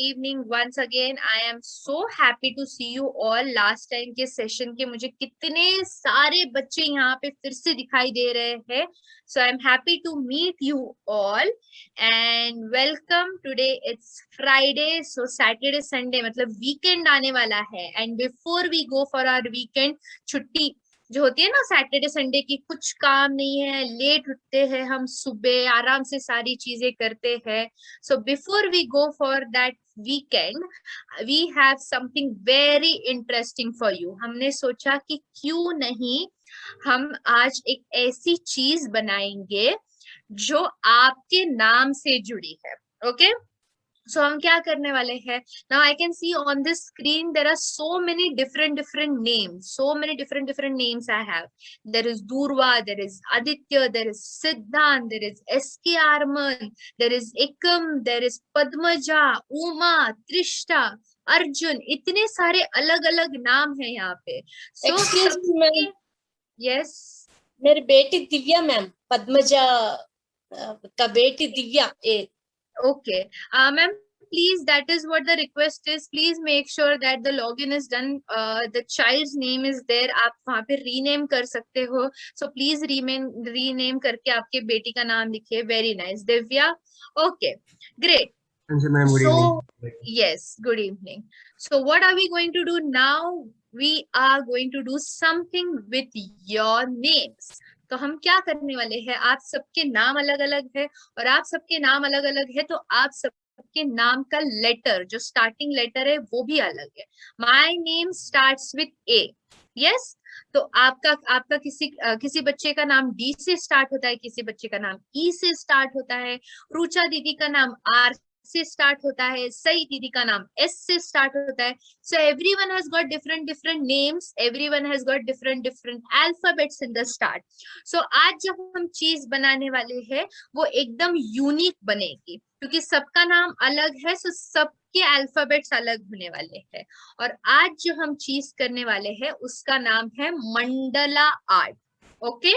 evening once again. I am so happy to see you all. Last time के session के मुझे कितने सारे बच्चे यहाँ पे फिर से दिखाई दे रहे हैं. So I'm happy to meet you all and welcome. Today it's Friday, so Saturday Sunday मतलब weekend आने वाला है. And before we go for our weekend, छुट्टी जो होती है ना सैटरडे संडे की, कुछ काम नहीं है, लेट उठते हैं हम, सुबह आराम से सारी चीजें करते हैं. So before we go for that weekend we have something very interesting for you. हमने सोचा कि क्यों नहीं हम आज एक ऐसी चीज बनाएंगे जो आपके नाम से जुड़ी है. ओके So हम क्या करने वाले हैं? Now I can see on this screen there are so many different names. So many different names I have. There is Durva, there is Aditya, there is Siddhant, there is SK Arman, there is Ekam, there is Padmaja, Uma, Trishta, Arjun. इतने सारे अलग अलग नाम हैं यहाँ पे. So Excuse me, ma'am. Yes. मेरी बेटी दिव्या मैम, पद्मजा का बेटी Divya. Okay, ma'am, please, that is what the request is. Please make sure that the login is done. The child's name is there. आप वहाँ पे rename कर सकते हो. So please rename करके आपके बेटी का नाम लिखिए. Very nice, Divya. Okay, great. So yes, good evening. So what are we going to do now? We are going to do something with your names. तो हम क्या करने वाले हैं? आप सबके नाम अलग अलग है और आप सबके नाम अलग अलग है, तो आप सबके नाम का लेटर, जो स्टार्टिंग लेटर है, वो भी अलग है. My name starts with A. Yes, तो आपका किसी बच्चे का नाम डी से स्टार्ट होता है, किसी बच्चे का नाम ई से स्टार्ट होता है, रुचा दीदी का नाम आर से स्टार्ट होता है, सई दीदी का नाम एस से स्टार्ट होता है. So everyone has got different names, everyone has got different alphabets in the start. So आज जब हम चीज बनाने वाले हैं वो एकदम यूनिक बनेगी, क्योंकि सबका नाम अलग है. सो सबके अल्फाबेट्स अलग होने वाले हैं. और आज जो हम चीज करने वाले हैं उसका नाम है मंडला आर्ट. ओके,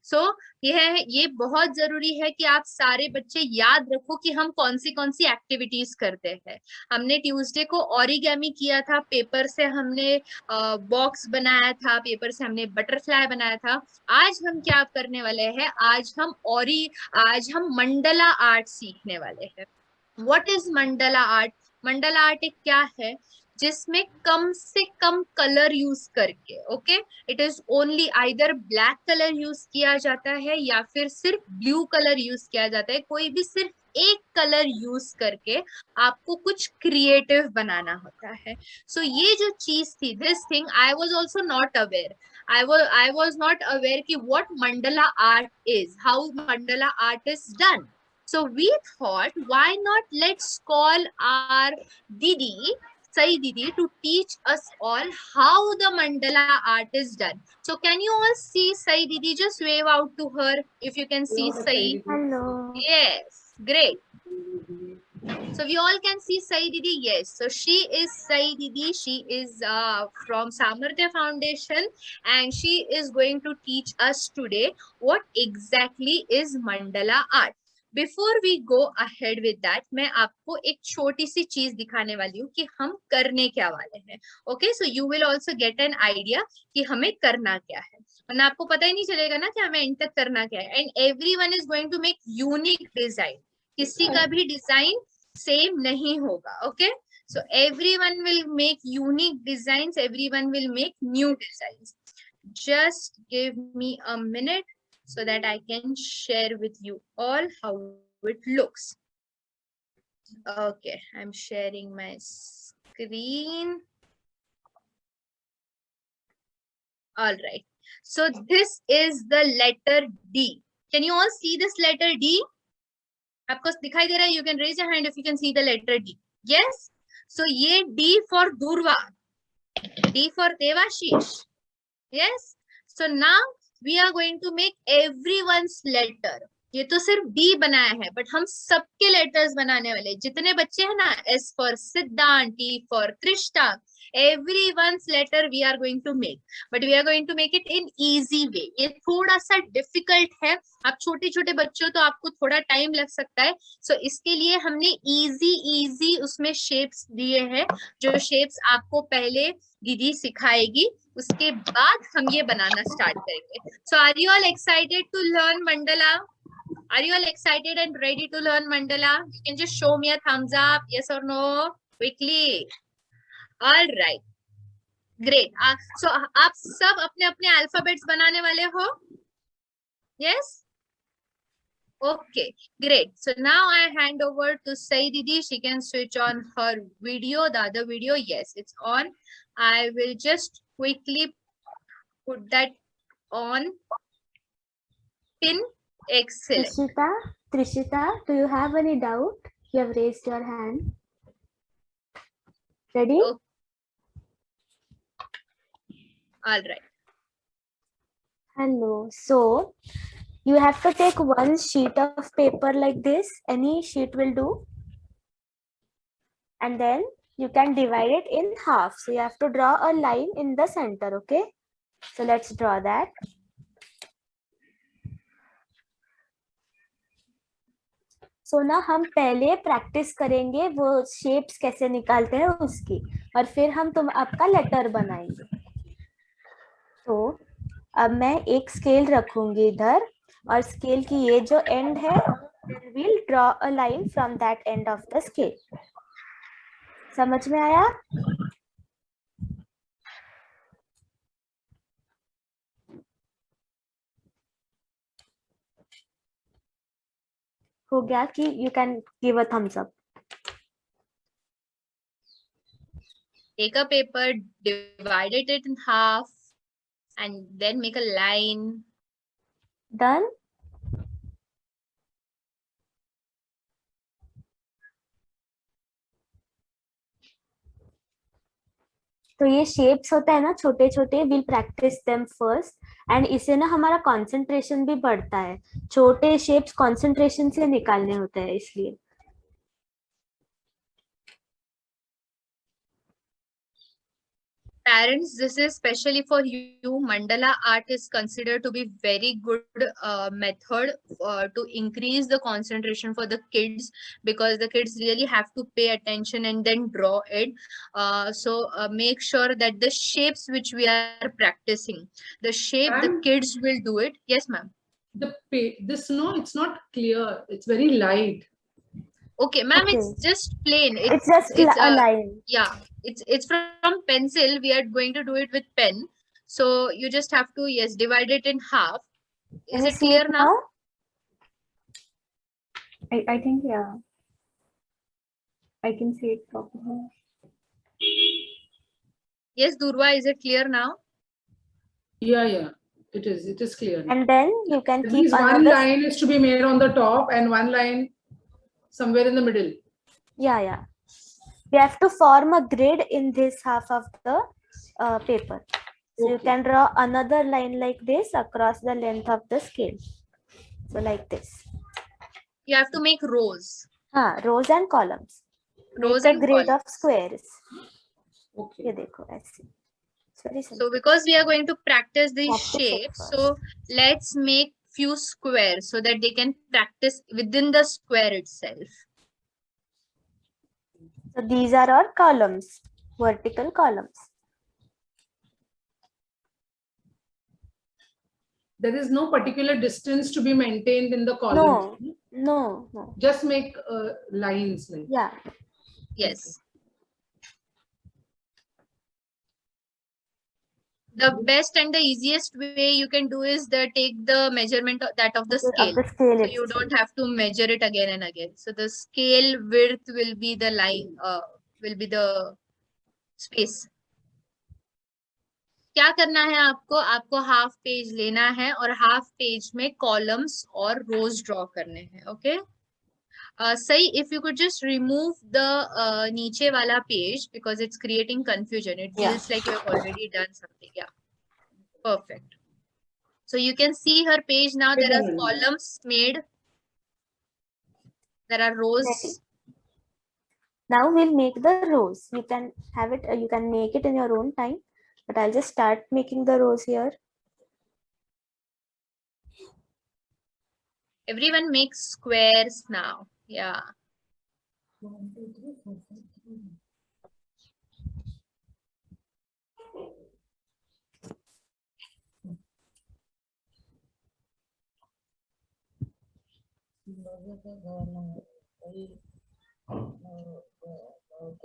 सो ये बहुत जरूरी है कि आप सारे बच्चे याद रखो कि हम कौन सी एक्टिविटीज करते हैं. हमने ट्यूसडे को ओरिगेमी किया था, पेपर से हमने बॉक्स बनाया था, पेपर से हमने बटरफ्लाई बनाया था. आज हम क्या करने वाले हैं? आज हम मंडला आर्ट सीखने वाले हैं. What is Mandla art? Mandla art एक क्या है जिसमें कम से कम कलर यूज करके, okay, it is only either black colour use किया जाता है या फिर सिर्फ ब्लू कलर यूज किया जाता है. कोई भी सिर्फ एक कलर यूज करके आपको कुछ क्रिएटिव बनाना होता है. सो ये जो चीज थी, this thing I was also not aware. I was not aware कि what mandala art is, how mandala art is done. So we thought, why not let's call our Didi, Sai Didi, to teach us all how the mandala art is done. So can you all see Sai Didi? Just wave out to her if you can see Sai. Hello. Yes, great. So we all can see Sai Didi. Yes, so she is Sai Didi. She is from Samarthya Foundation and she is going to teach us today what exactly is mandala art. Before we go ahead with that, मैं आपको एक छोटी सी चीज दिखाने वाली हूँ कि हम करने क्या वाले हैं. Okay, so you will also get an idea कि हमें करना क्या है, वरना आपको पता ही नहीं चलेगा ना कि हमें एंड तक करना क्या है. And everyone is going to make unique design. किसी का भी डिजाइन सेम नहीं होगा. Okay, so everyone will make unique designs, everyone will make new designs. Just give me a minute so that I can share with you all how it looks. Okay, I'm sharing my screen. All right, so this is the letter D. Can you all see this letter D? आपको दिखाई दे रहा है? You can raise your hand if you can see the letter D. Yes, so ये D for Durva, D for Devashish. Yes, so now we are going to make everyone's letter. ये तो सिर्फ B बनाया है, but हम सबके letters बनाने वाले, जितने बच्चे हैं ना, S for Siddhant, T for Trishta, everyone's letter we are going to make, but we are going to make it in easy way. ये थोड़ा सा डिफिकल्ट है, आप छोटे छोटे बच्चे हो तो आपको थोड़ा टाइम लग सकता है, सो इसके लिए हमने इजी इजी उसमें शेप्स दिए हैं, जो शेप्स आपको पहले दीदी सिखाएगी, उसके बाद हम ये बनाना स्टार्ट करेंगे. So are you all excited to learn mandala? Are you all excited and ready to learn mandala? You can just show me a thumbs up, yes or no, quickly. All right, great. So आप सब अपने अपने alphabets बनाने वाले हो? Yes? Okay, great. So now I hand over to Sai Didi. She can switch on her video, the other video. Yes, it's on. I will just quickly put that on. Pin. Excellent. Trishita, do you have any doubt? You have raised your hand. Ready? Okay. All right. Hello. So, you have to take one sheet of paper like this. Any sheet will do. And then you can divide it in half. So, you have to draw a line in the center. Okay? So, let's draw that. सो ना हम पहले practice करेंगे वो shapes कैसे निकालते हैं उसकी, और फिर हम आपका लेटर बनाएंगे. तो अब मैं एक स्केल रखूंगी इधर, और स्केल की ये जो एंड है, we'll draw a line from that end of the scale. समझ में आया? हो गया कि you can give a thumbs up. Take a paper, divide it in half, and then make a line. Done? तो ये शेप्स होता है ना छोटे छोटे, will practice them first, and इससे ना हमारा कंसंट्रेशन भी बढ़ता है. छोटे शेप्स कंसंट्रेशन से निकालने होते हैं इसलिए. Parents, this is especially for you. Mandala art is considered to be very good method to increase the concentration for the kids, because the kids really have to pay attention and then draw it. So make sure that the shapes which we are practicing, the shape the kids will do it. Yes, ma'am. This, no, it's not clear. It's very light. Okay, ma'am, Okay. it's just plain. It's just a line. Yeah, it's from pencil. We are going to do it with pen. So you just have to, yes, divide it in half. Is it clear now? I think, yeah. I can see it properly. Yes, Durva, is it clear now? Yeah. It is clear. And then you can At keep least another... one line is to be made on the top and one line somewhere in the middle. Yeah. We have to form a grid in this half of the paper. So Okay. you can draw another line like this across the length of the scale. So like this. You have to make rows. Rows and columns. Rows Make a and grid columns. of squares. Okay. ये देखो ऐसे. It's very simple. So because we are going to practice these Practice it shapes, first. so let's make few squares so that they can practice within the square itself. So these are our columns, vertical columns. There is no particular distance to be maintained in the columns. No. Just make lines. Like. Yeah. Yes. The best and the easiest way you can do is take the measurement of the scale. So you don't have to measure it again and again. So the scale width will be the line, will be the space. क्या करना है आपको half page लेना है और half page में columns और रोज draw करने हैं. ओके सही. If you could just remove the नीचे वाला page because it's creating confusion. It feels like you have already done something. Yeah, perfect. So you can see her page now. There are columns made There are rows. Ready. Now we'll make the rows. You can have it, you can make it in your own time, but I'll just start making the rows here. Everyone makes squares now. Yeah.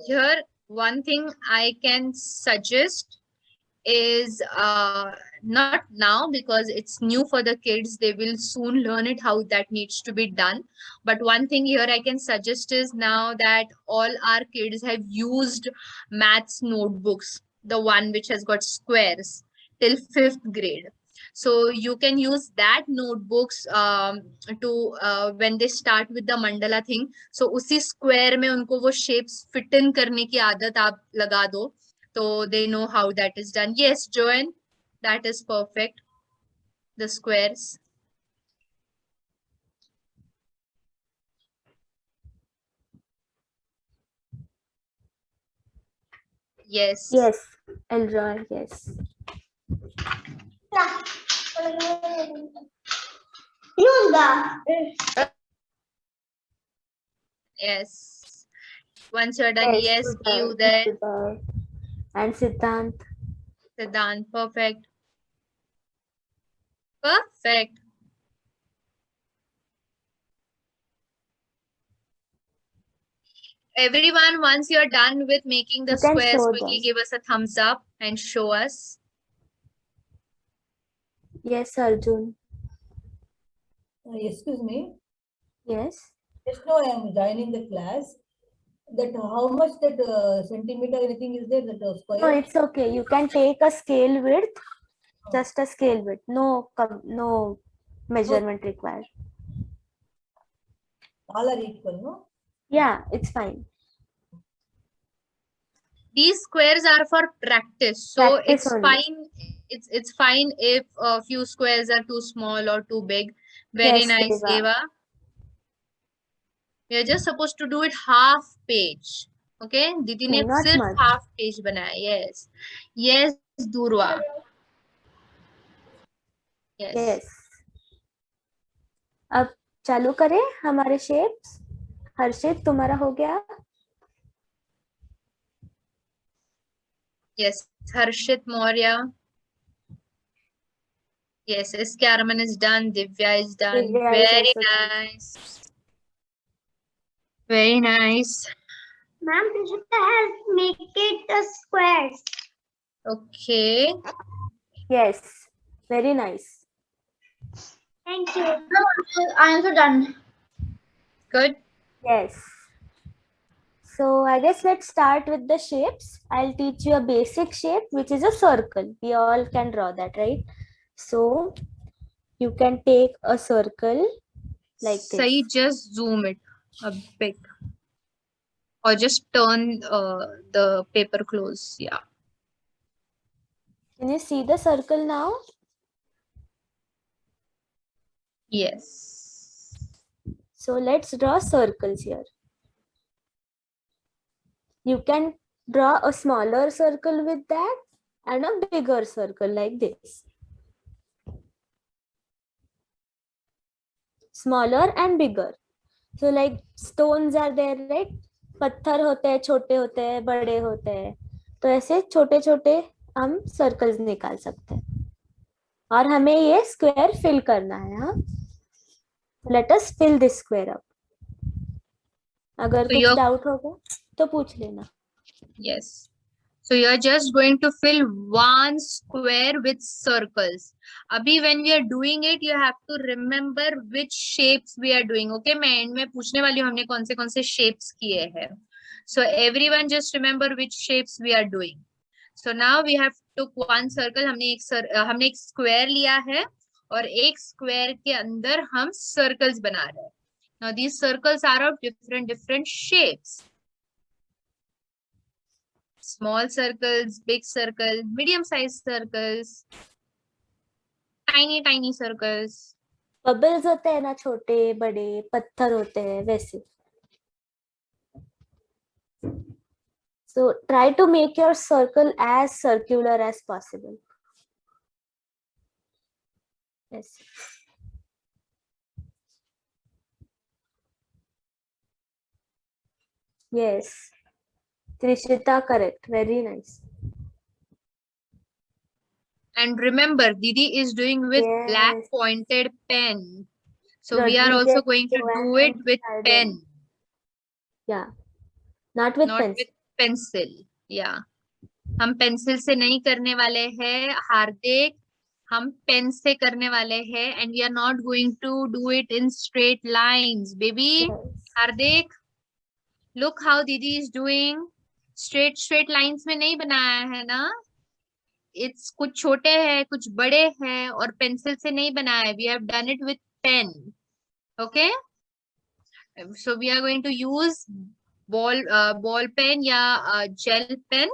Here, one thing I can suggest is not now, because it's new for the kids. They will soon learn it how that needs to be done. But one thing here I can suggest is, now that all our kids have used maths notebooks, the one which has got squares till 5th grade, so you can use that notebooks to when they start with the mandala thing, so usi square mein unko wo shapes fit in karne ki aadat aap laga do, so they know how that is done. Yes, Joanne, that is perfect. The squares. Yes. Yes, I'll draw. Yes. Yes. Once you're done, yes, you there. And Siddhant. Siddhant, perfect. Perfect. Everyone, once you're done with making the You can squares, show quickly them. give us a thumbs up and show us. Yes, Arjun. Excuse me. Yes. Just now I am joining the class. That how much that centimeter anything is there, that square? No, it's okay. You can take a scale width, just a scale width. No measurement required. All are equal, no? Yeah, it's fine. These squares are for practice, so Practice it's only. fine. It's fine if a few squares are too small or too big. Very Yes, nice, Deva. Eva. We are just supposed to do it half page. Okay, Didi ने Not सिर्फ much. half page बनाया. Yes, yes, Durva. Yes. Yes. अब चालू करें हमारे shapes. हर्षित, तुम्हारा हो गया? Yes, Harshit Maurya. Yes, SK Araman is done. Divya is done. Divya is Very also done. nice. Very nice. Ma'am, could you help make it the squares? Okay. Yes, very nice. Thank you. I am also done. Good. Yes. So I guess let's start with the shapes. I'll teach you a basic shape, which is a circle. We all can draw that, right? So you can take a circle like this. Sahi, just zoom it a bit. Or just turn the paper close. Yeah. Can you see the circle now? Yes. So let's draw circles here. You can draw a smaller circle with that and a bigger circle like this. Smaller and bigger. So like stones are there, right? पत्थर होते हैं, छोटे होते हैं, बड़े होते हैं. तो ऐसे छोटे छोटे हम सर्कल्स निकाल सकते हैं. और हमें ये स्क्वायर फिल करना है. हाँ, let us fill this square up. अगर So कुछ you're- डाउट होगा तो पूछ लेना. Yes. So you're just going to fill one square with circles. Abhi when we are doing it, you have to remember which shapes we are doing. Okay, मैं end में पूछने वाली हूँ हमने कौन से shapes किए हैं. So everyone just remember which shapes we are doing. So now we have took one circle. हमने एक square लिया है और एक square के अंदर हम circles बना रहे हैं. Now these circles are of different shapes. Small circles, big circles, medium-sized circles, tiny circles. Bubbles होते हैं ना, छोटे बड़े पत्थर होते हैं वैसे. So try to make your circle as circular as possible. Yes. Yes. Trishita, correct. Very nice. And remember, Didi is doing with black Yes. pointed pen. So we are also Rodriguez, going to do Joanne, it and with Hayden. pen, Yeah. Not with not pencil. with pencil. Yeah. हम pencil से नहीं करने वाले हैं हार्दिक, हम pen से करने वाले हैं, and we are not going to do it in straight lines, baby. Yes. Hardik, look how Didi is doing. Straight lines में नहीं बनाया है ना? It's कुछ छोटे हैं, कुछ बड़े हैं, और पेंसिल से नहीं बनाया है. We have done it with pen. Okay? So we are going to use ball pen या gel pen,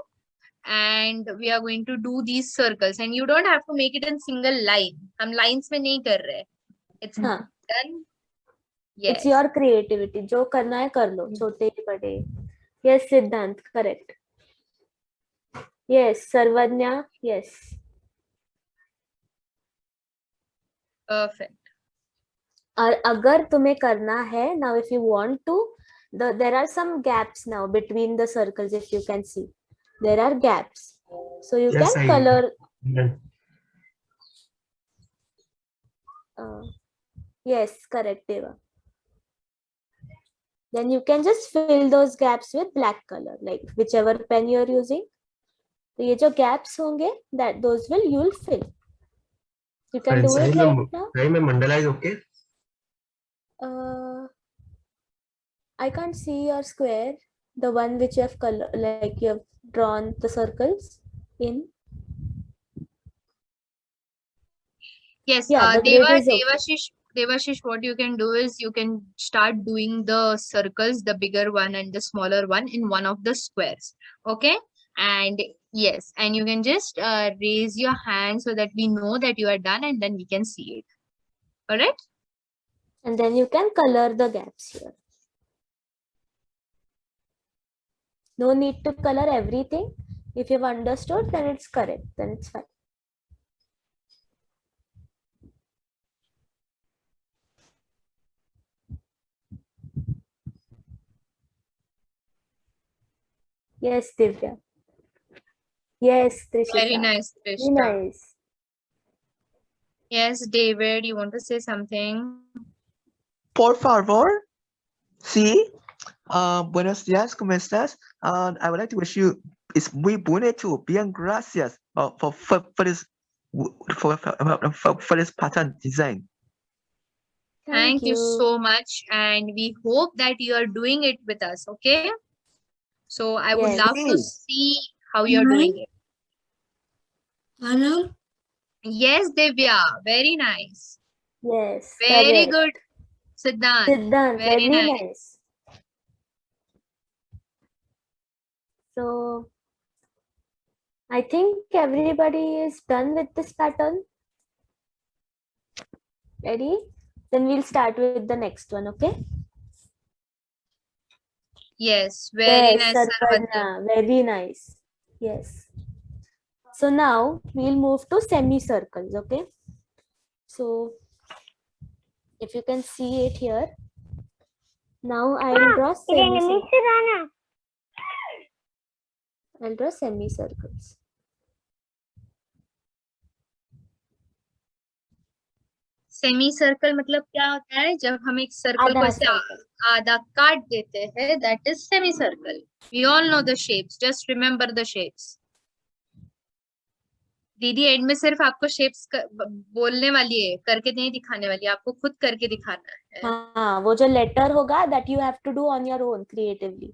and we are going to do these circles, and you don't have to make it in single line. हम lines में नहीं कर रहे. It's हाँ. done. It's Yes. your creativity. जो करना है कर लो, छोटे बड़े. Yes, Siddhant, correct. Yes, Sarvanya, yes. Perfect. और अगर तुम्हें करना है, now if you want to, there are some gaps now between the circles. If you can see, there are gaps, so you Yes, can I- color. Yeah. Yes, correct, Deva. Then you can just fill those gaps with black color, like whichever pen you are using. तो ये जो gaps होंगे, that those will you'll fill. You can do it right now. Sahi mein mandala is okay. I can't see your square, the one which you have color, like you have drawn the circles in. Yes, Yeah, the grid is okay. Devashish, what you can do is you can start doing the circles, the bigger one and the smaller one, in one of the squares. Okay? And yes, and you can just raise your hand so that we know that you are done, and then we can see it. Alright? And then you can color the gaps here. No need to color everything. If you've understood, then it's correct. Then it's fine. Yes, Divya. Yes, Trishita. Very nice, Very Trishta. nice. Yes, David, you want to say something? Por favor. Sí. Buenos días, ¿cómo estás? I would like to wish you it's muy bonito, bien gracias for this pattern design. Thank you so much, and we hope that you are doing it with us, okay? So I would Yes. love to see how you're doing it. Anna? Yes, Divya, very nice. Yes. Very correct. good, Siddhant. Siddhant, Very very nice. nice. So I think everybody is done with this pattern. Ready? Then we'll start with the next one, okay? Yes, very Yes, nice, Sarvanya. Sarvanya, very nice. Yes. So now we'll move to semicircles, okay? So if you can see it here, now I'll draw semicircles. I'll draw semicircles. Semi circle मतलब क्या होता है? जब हम एक circle को आधा ऐसे circle. आधा काट देते हैं, that is semi circle. We all know the shapes. Just remember the shapes. दीदी एंड में सिर्फ आपको शेप्स बोलने वाली है, करके नहीं दिखाने वाली है, आपको खुद करके दिखाना है. हाँ, वो जो लेटर होगा that you have to do on your own creatively.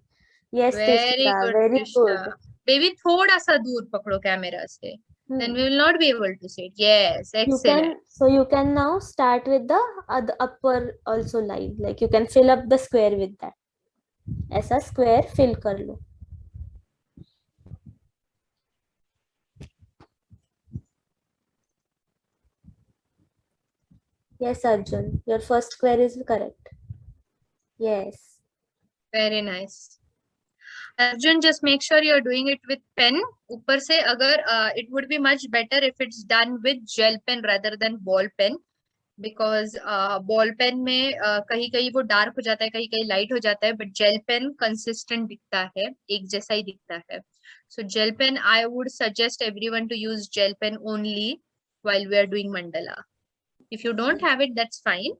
Yes, Very Trishita, good, very Trishta. good. Baby थोड़ा सा दूर पकड़ो कैमरा से. Then we will not be able to see it. Yes, You excellent. can, so you can now start with the upper also line, like you can fill up the square with that. ऐसा square fill कर लो. Yes, Arjun, your first square is correct. Yes. Very nice. Arjun, just make sure you're doing it with pen. ऊपर से अगर it would be much better if it's done with gel pen rather than ball pen, because ball pen में कहीं कहीं वो dark हो जाता है, कहीं कहीं लाइट हो जाता है, but gel pen consistent दिखता है, एक जैसा ही दिखता है. So gel pen, I would suggest everyone to use gel pen only while we are doing mandala. If you don't have it, that's fine.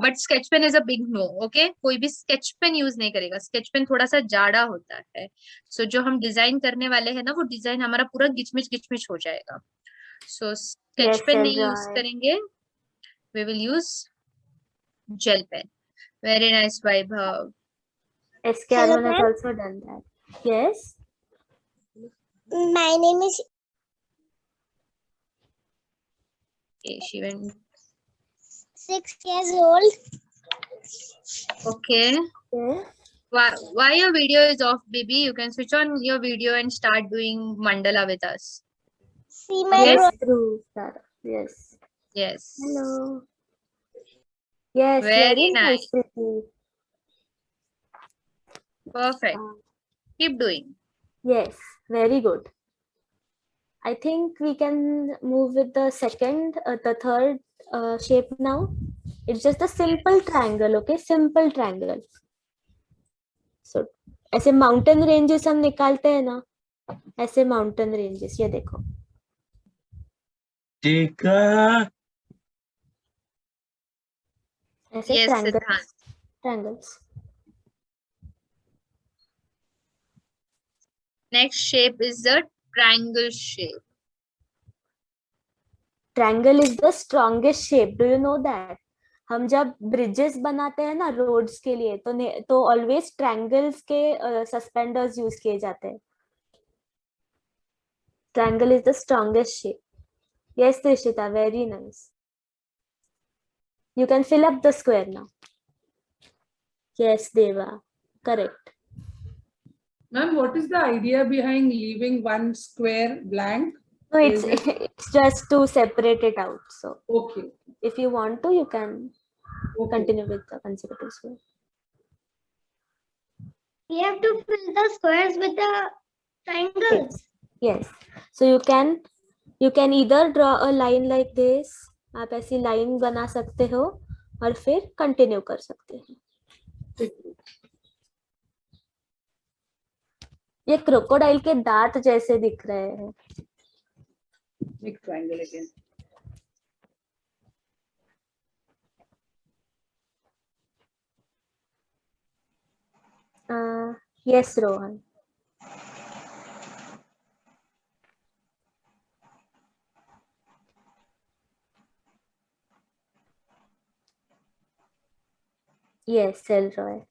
But sketch pen is a big no. Okay, कोई भी sketch pen use नहीं करेगा. Sketch pen थोड़ा सा जाड़ा होता है. सो जो हम डिजाइन करने वाले हैं ना, वो डिजाइन हमारा पूरा गिचमिच हो जाएगा. सो स्केच Yes, पेन नहीं यूज Elroy. करेंगे. We will use gel pen. Very nice Vaibhav. SK Hello, Arun has ma'am. also done that. Yes. My name is Okay, she went. 6 years old. Okay, Okay. why your video is off, baby? You can switch on your video and start doing mandala with us. See my Yes. Yes, through Sarah. Yes. Yes. Hello. Yes, Very very nice. nice, Preeti. Perfect. Keep doing. Yes, very good. I think we can move with the third shape now. It's just a simple triangle, okay? Simple triangle. So, ऐसे mountain ranges हम निकालते हैं ना, ऐसे mountain ranges, ये देखो. ऐसे Yes, triangles. Siddhant. Triangles. Next shape is the triangle shape. Triangle is the strongest shape. Do you know that? हम जब ब्रिजेस बनाते हैं ना रोड्स के लिए, तो ऑलवेज ट्रायंगल्स के सस्पेंडर्स यूज किए जाते हैं. Triangle is the strongest shape. Yes, Trishita, very nice. You can fill up the square now. Yes, Deva, correct. Ma'am, what is the idea behind leaving one square blank? So Is it's just to separate it out. So Okay. if you want to, you can Okay. continue with the consecutive square. We have to fill the squares with the triangles. Yes. So you can either draw a line like this. आप ऐसी line बना सकते हो और फिर continue कर सकते हैं. ये क्रोकोडाइल के दांत जैसे दिख रहे हैं. Make triangle again. Yes, Rohan. Yes, Elroy.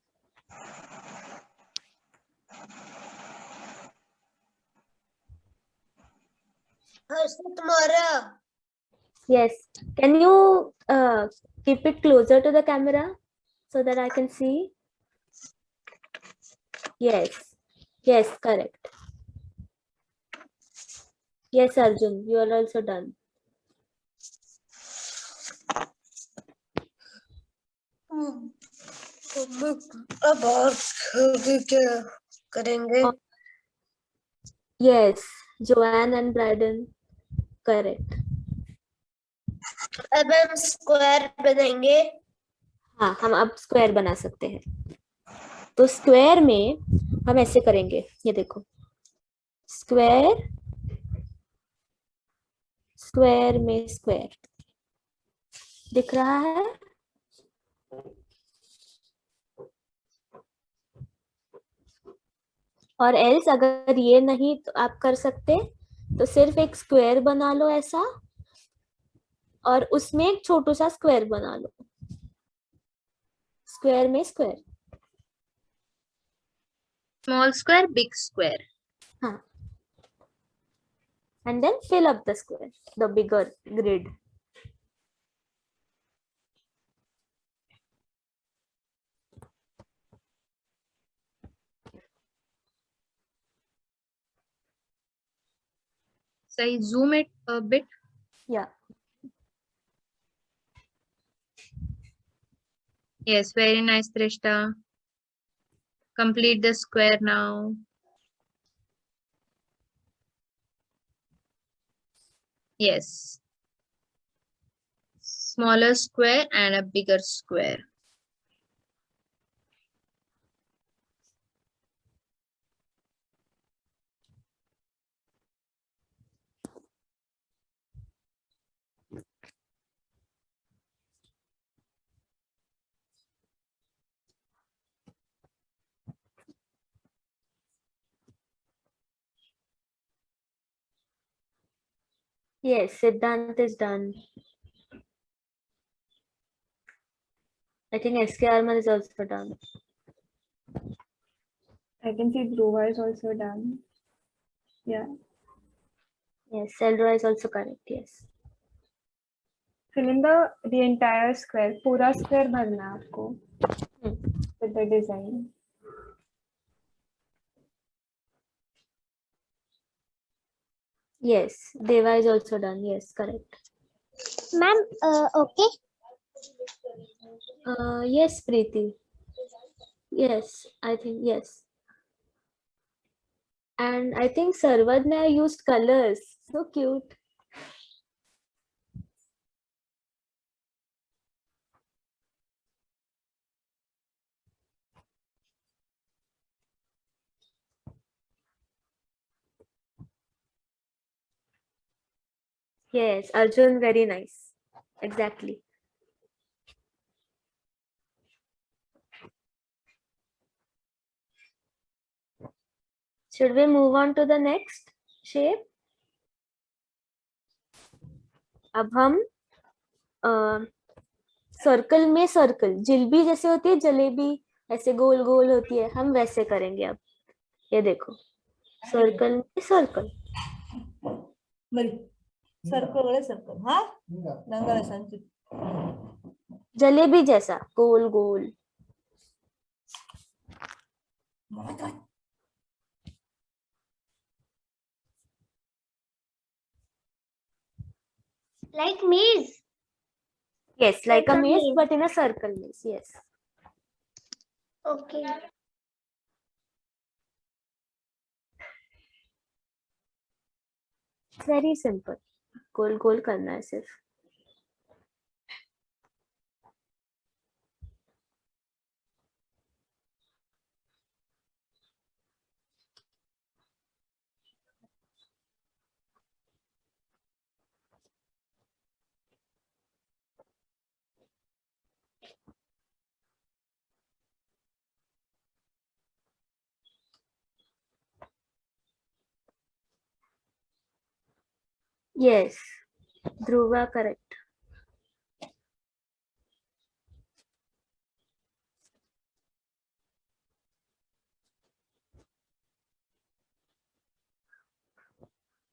तुम्हारा Yes. Can you keep it closer to the camera so that I can see? Yes. Yes, correct. Yes, Arjun, you are also done. अब और क्या करेंगे? Yes, Joanne and Braden, correct. अब हम square बनाएंगे. हाँ, हम अब स्क्वायर बना सकते हैं. तो स्क्वायर में हम ऐसे करेंगे, ये देखो. स्क्वायर, स्क्वायर में स्क्वायर दिख रहा है. और एल्स अगर ये नहीं तो आप कर सकते, तो सिर्फ एक स्क्वायर बना लो ऐसा, और उसमें एक छोटू सा स्क्वायर बना लो. स्क्वायर में square. Small square, big square. हाँ. And then fill up the square, the bigger grid. So I zoom it a bit. Yeah. Yes, very nice, Trishta. Complete the square now. Yes. Smaller square and a bigger square. Yes, Siddhant is done. I think SK Arman is also done. I can see Dhruva is also done. Yeah. Yes, Seldra is also correct. Yes. Fill in the entire square. पूरा square भरना है आपको with the design. Yes, Deva is also done. Yes, correct. Ma'am, okay. Yes, Preeti. Yes, I think yes. And I think Sarvadna used colors. So cute. Yes, Arjun, very nice. Exactly. Should we move on to the next shape? अब हम circle में circle, jalebi जैसे होती है, जलेबी ऐसे गोल गोल होती है, हम वैसे करेंगे अब. ये देखो, सर्कल में सर्कल. మరి సర్కిల్ కూడా సర్కిల్ హా నంగల సంచి जलेबी जैसा गोल गोल. Like maze. Yes, like a Like a maze, maze. but in a circle maze. Yes. Okay. Very simple. गोल गोल करना है सिर्फ. Yes, Dhruva, correct.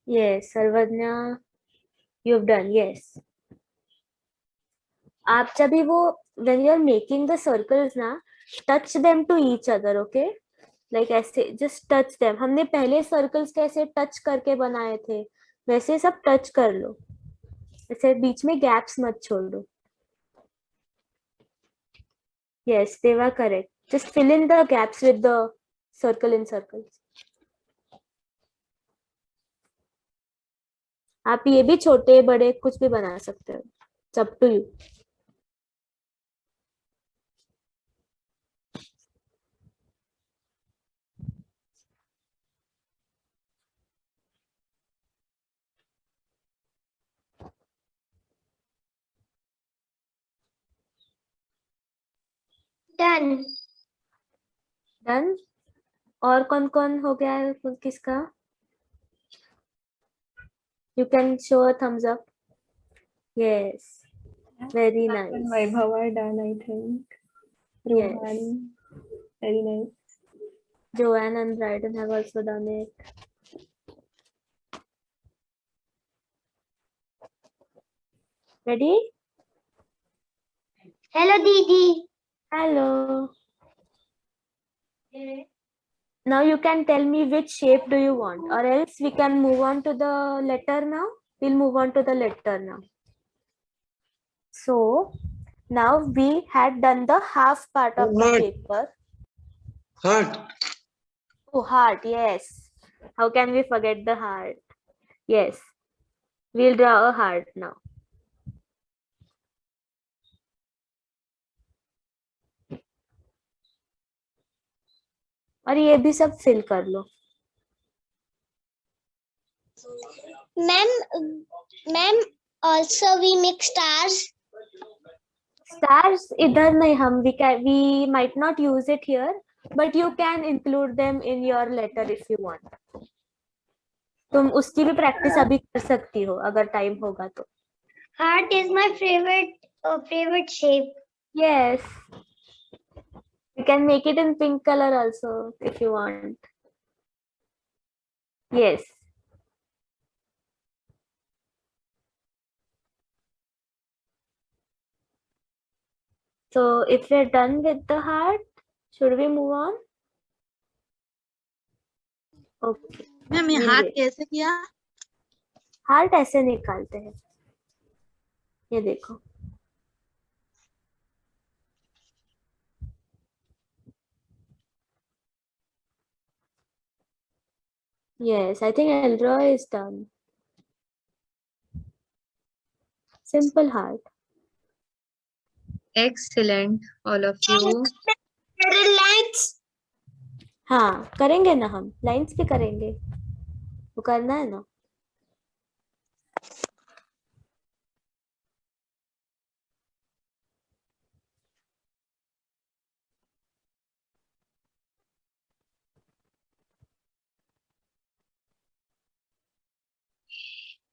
Yes, Sarvadna, you've done. Yes. आप जब भी वो when you are making the circles ना, touch them to each other, okay? Like ऐसे just touch them. हमने पहले circles कैसे touch करके बनाए थे, वैसे सब touch कर लो. ऐसे बीच में gaps मत छोड़ दो. Yes, they were correct. Just fill in the gaps with the circle in circles. आप ये भी छोटे बड़े कुछ भी बना सकते हो. It's up to you. Done. Done. और कौन कौन हो गया है किसका? You can show a thumbs up. Yes. Very nice. And Vaibhava done, I think. Yes. Rohani. Very nice. Joanne and Bryden have also done it. Ready? Hello, Didi. Hello. Now you can tell me which shape do you want, or else we can move on to the letter now. We'll move on to the letter now. So now we had done the half part of the paper. Heart. Oh, heart, yes. How can we forget the heart? Yes. We'll draw a heart now. और ये भी सब fill कर लो. Ma'am, also we make stars. Stars इधर नहीं, हम we might not use it here, but you can include them in your letter if you want. तुम उसकी भी प्रैक्टिस अभी कर सकती हो अगर टाइम होगा तो. Heart is my favorite shape. Yes. You can make it in pink color also if you want. Yes. So if we're done with the heart, should we move on? Okay. Ma'am ये we'll हाथ wait. कैसे किया? Heart ऐसे निकालते हैं. ये देखो. Yes, I think Elroy is done. Simple heart. Excellent, all of you. Lines. हाँ करेंगे ना, हम लाइंस भी करेंगे, वो करना है ना.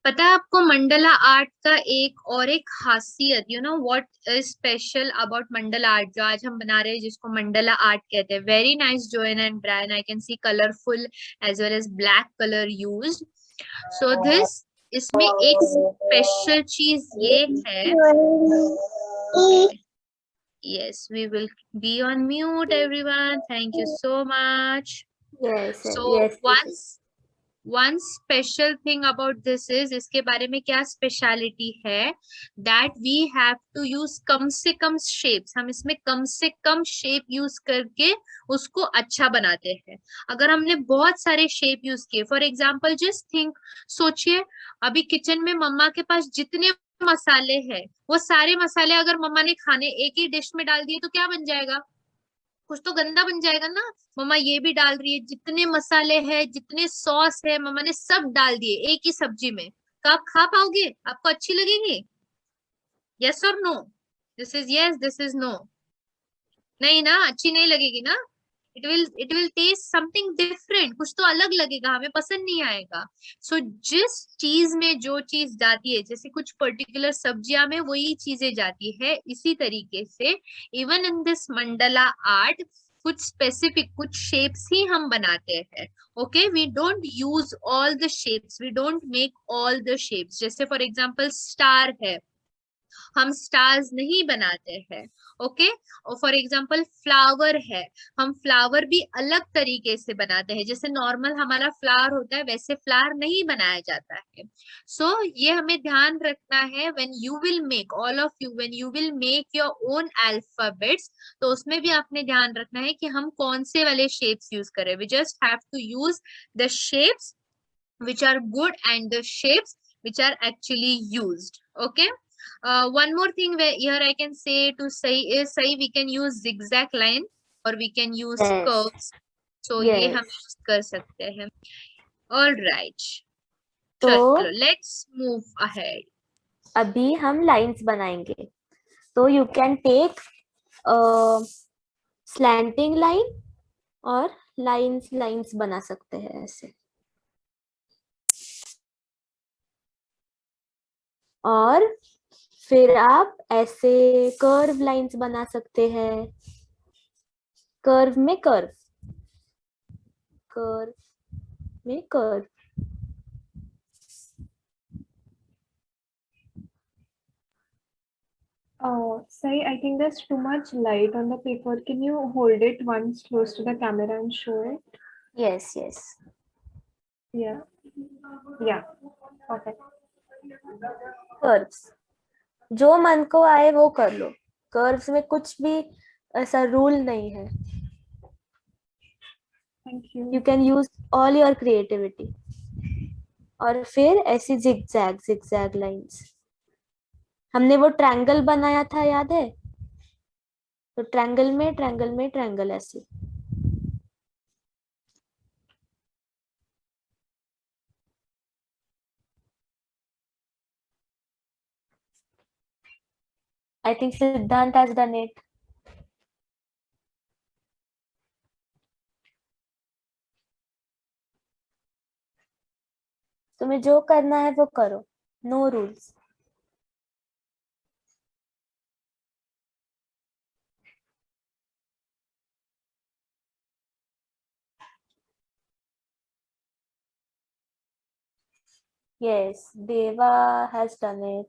पता है आपको मंडला आर्ट का एक खासियत, you know what is special about Mandla art जो आज हम बना रहे हैं, जिसको मंडला आर्ट कहते हैं. Very nice Joanne and Brian, I can see colourful as well as black colour used. So this, इसमें एक स्पेशल चीज ये है. Yes, we will be on mute, everyone. Thank you so much. Yes. So Yes. one special thing about this is, इसके बारे में क्या speciality है, that we have to use कम से कम shapes. हम इसमें कम से कम shape use करके उसको अच्छा बनाते हैं. अगर हमने बहुत सारे shape use किए, for example just think, सोचिए अभी किचन में मम्मा के पास जितने मसाले हैं, वो सारे मसाले अगर मम्मा ने खाने एक ही डिश में डाल दिए तो क्या बन जाएगा? कुछ तो गंदा बन जाएगा ना. मम्मा ये भी डाल रही है, जितने मसाले हैं, जितने सॉस है, मम्मा ने सब डाल दिए एक ही सब्जी में, तो आप खा पाओगे? आपको अच्छी लगेगी? यस और no? This is yes, this is no. नहीं ना, अच्छी नहीं लगेगी ना. it will taste something different, कुछ तो अलग लगेगा, हमें पसंद नहीं आएगा. So जिस चीज में जो चीज जाती है, जैसे कुछ पर्टिकुलर सब्जियां में वही चीजें जाती है, इसी तरीके से even in this mandala art कुछ स्पेसिफिक कुछ शेप्स ही हम बनाते हैं. Okay, we don't use all the shapes, we don't make all the shapes. जैसे फॉर एग्जाम्पल स्टार है, हम स्टार्स नहीं बनाते हैं. ओके, और फॉर एग्जाम्पल फ्लावर है, हम फ्लावर भी अलग तरीके से बनाते हैं. जैसे नॉर्मल हमारा फ्लावर होता है वैसे फ्लावर नहीं बनाया जाता है. सो ये हमें ध्यान रखना है. When you will make, all of you, when you will make your own alphabets, तो उसमें भी आपने ध्यान रखना है कि हम कौन से वाले शेप्स यूज करें. We just have to use the shapes which are good and the shapes which are actually used. Okay. One more thing where here I can say to say is, say we can use zigzag line or we can use curves. So ये हम use कर सकते हैं. All right. तो चलो let's move ahead. अभी हम lines बनाएंगे. तो you can take slanting line और लाइंस बना सकते हैं ऐसे. और फिर आप ऐसे कर्व लाइंस बना सकते हैं. कर्व में कर्व, कर्व में curve. Sai, I think there's too much light on the paper. Can you hold it once close to the camera and show it? Yes. Yeah. Okay. Curves जो मन को आए वो कर लो. कर्व्स में कुछ भी ऐसा रूल नहीं है. Thank you. You can use all your creativity. और फिर ऐसी zigzag lines. हमने वो ट्रायंगल बनाया था, याद है? तो ट्रायंगल में ट्रायंगल ऐसे. I think Siddhant has done it. तुम्हें जो करना है वो करो. No rules. Yes, Deva has done it.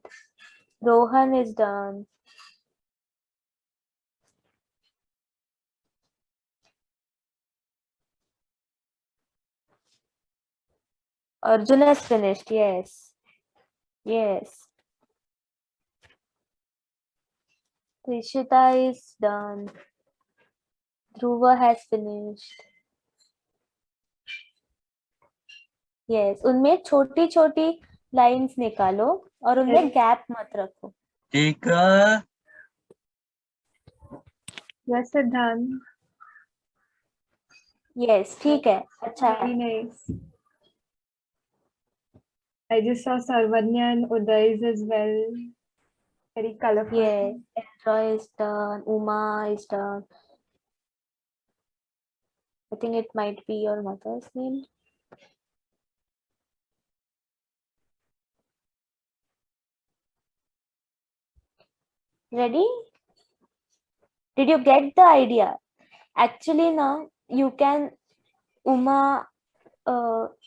Rohan is done. Arjun has finished. Yes. Yes. Krishita is done. Dhruva has finished. Yes. उनमें छोटी छोटी लाइंस निकालो और उनमें गैप मत रखो. Tika. Yes, Siddhant. Yes, ठीक है. अच्छा Very है. nice. I just saw Sarvanya and Uday's as well. Very colorful. Yes. Roy is done. Uma is done. I think it might be your mother's name. Ready? Did you get the idea? Actually, now you can, Uma,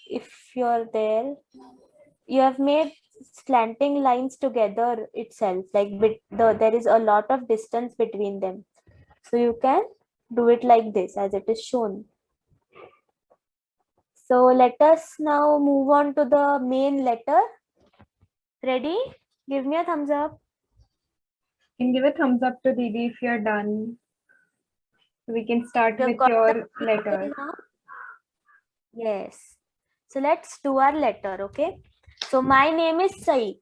if you're there, you have made slanting lines together itself. Like there is a lot of distance between them. So you can do it like this as it is shown. So let us now move on to the main letter. Ready? Give me a thumbs up. You can give a thumbs up to Didi if you're done. So we can start You've with got your the letter. now? Yes. So let's do our letter, okay? So my name is Sai.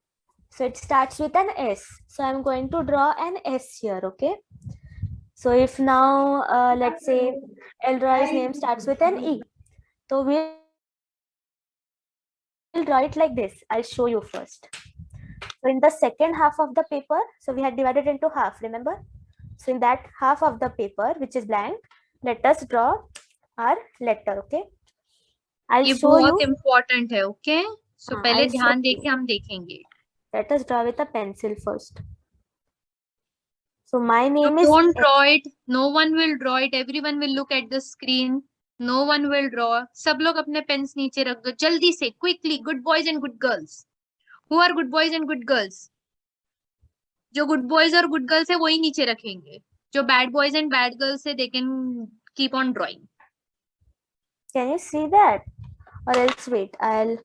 So it starts with an S. So I'm going to draw an S here, okay? So if now, let's say Elroy's name starts with an E. So we'll draw it like this. I'll show you first. So in the second half of the paper, so we had divided into half, remember? So in that half of the paper, which is blank, let us draw our letter, okay? I'll ये show you. बहुत important है, okay? So हाँ, पहले I'll show ध्यान you. देके हम देखेंगे. Let us draw with a pencil first. So my So name is don't draw it. No one will draw it. Everyone will look at the screen. No one will draw. सब लोग अपने pens नीचे रख दो जल्दी से, quickly. Good boys and good girls. Who are good boys and good girls? जो good boys और good girls है वही नीचे रखेंगे. जो bad boys and bad girls है, they can keep on drawing. Can you see that? Or else wait, I'll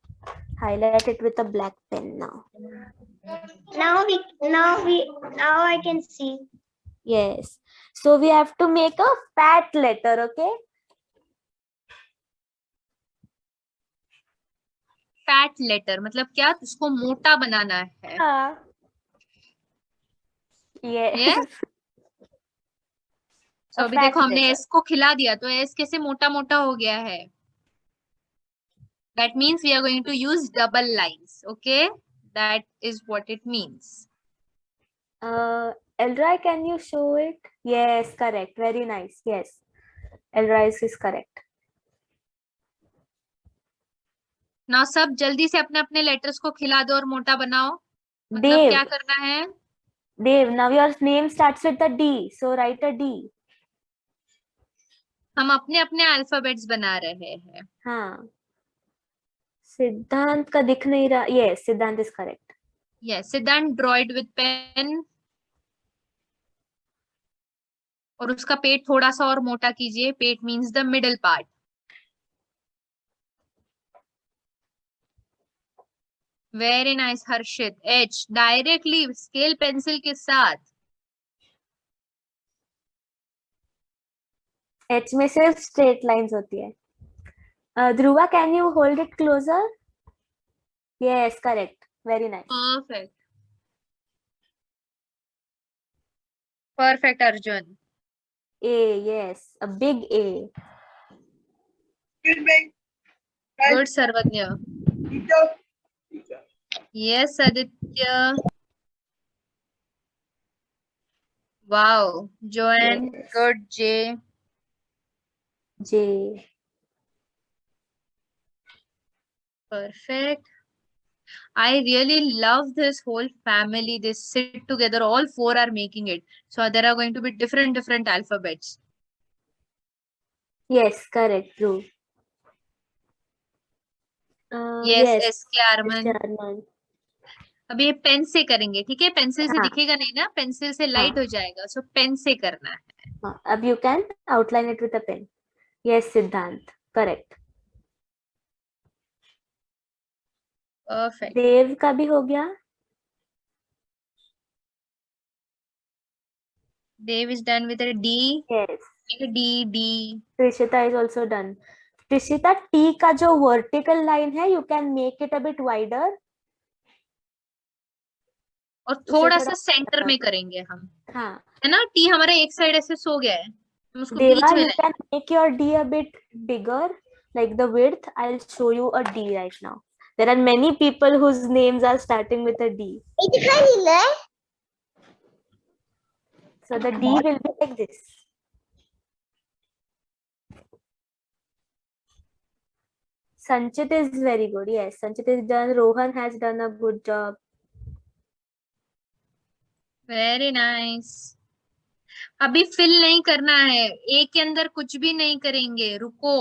highlight it with a black pen now. Now I can see. Yes. So we have to make a fat letter, okay? Fat letter मतलब क्या? उसको मोटा बनाना है. हाँ. Yes. Yes? So अभी देखो हमने S को खिला दिया तो S कैसे मोटा मोटा हो गया है. That means we are going to use double lines. Okay, that is what it means. Elroy, can you show it? Yes, correct. Very nice. Yes, Elroy is correct. Now सब जल्दी से अपने अपने letters को खिला दो और मोटा बनाओ. मतलब Dave. क्या करना है? Dave, now your name starts with a D, so write a D. हम अपने अपने अल्फाबेट्स बना रहे हैं. हाँ. सिद्धांत का दिख नहीं रहा. Yes, Siddhant is correct. Yes, Siddhant draw it with pen. और उसका पेट थोड़ा सा और मोटा कीजिए. पेट means the middle part. Very nice, Harshit. H directly scale pencil के साथ. H में सिर्फ straight lines होती है. Dhruva, can you hold it closer? Yes, correct. Very nice. Perfect. Perfect, Arjun. A, yes, a big A. Good, Sarvadnya. Yes, Aditya. Wow. Joanne, Yes. good. J. J. Perfect. I really love this whole family. They sit together. All four are making it. So there are going to be different alphabets. Yes, correct. True. Yes, Yes. SK Arman. Arman. अब ये pen से करेंगे, ठीक है? Pencil से हाँ. दिखेगा नहीं ना, पेंसिल से लाइट हो जाएगा, सो पेन से करना है. अब you can outline it with a pen. Yes, Siddhant. Correct. Perfect. देव का भी हो गया. Dev is done with a D. Yes. Make a D, D. Trishita is also done. Trishita, T का जो vertical line है, you can make it a bit wider. और थोड़ा सा सेंटर में करेंगे हम. हाँ. है ना? T हमारा एक साइड ऐसे सो गया है, हम उसको Deva, बीच में you लाएंगे. can make your D a bit bigger, like the width. I'll show you a D right now. There are many people whose names are starting with a D. So the D will be like this. Sanchit is very good. Yes, Sanchit is done. Rohan has done a good job. Very nice. अभी fill नहीं करना है, ए के अंदर कुछ भी नहीं करेंगे, रुको.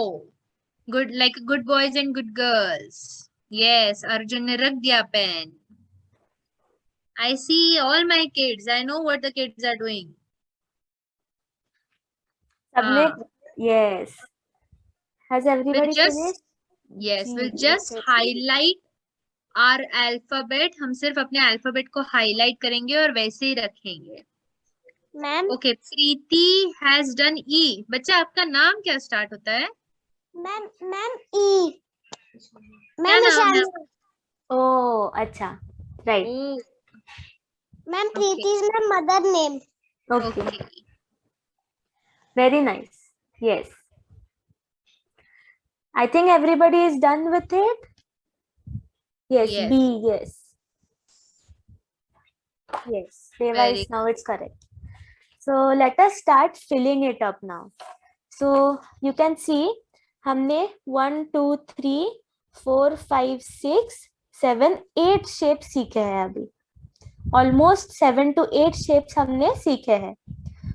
Good, like good boys and good girls. Yes, Arjun ने रख दिया pen. I see all my kids. I know what the kids are doing. सबने, हाँ. yes. Has everybody finished? Yes, ji, we'll just okay. highlight our alphabet. हम सिर्फ अपने alphabet को highlight करेंगे और वैसे ही रखेंगे. Ma'am okay, Preeti has done E. बच्चा, आपका नाम क्या स्टार्ट होता है? Ma'am ma'am E. क्या मैम नाम है? ईशान. Oh, अच्छा. Right. Oh, ma'am Preeti is my mother name. Okay. Okay. Very nice. Yes. I think everybody is done with it. Yes, Yes. B, yes. Yes, Deva Very is now it's correct. So let us start filling it up now. So you can see हमने 1, 2, 3, 4, 5, 6, 7, 8 shape सीखे हैं अभी. Almost 7 to 8 shapes हमने सीखे हैं.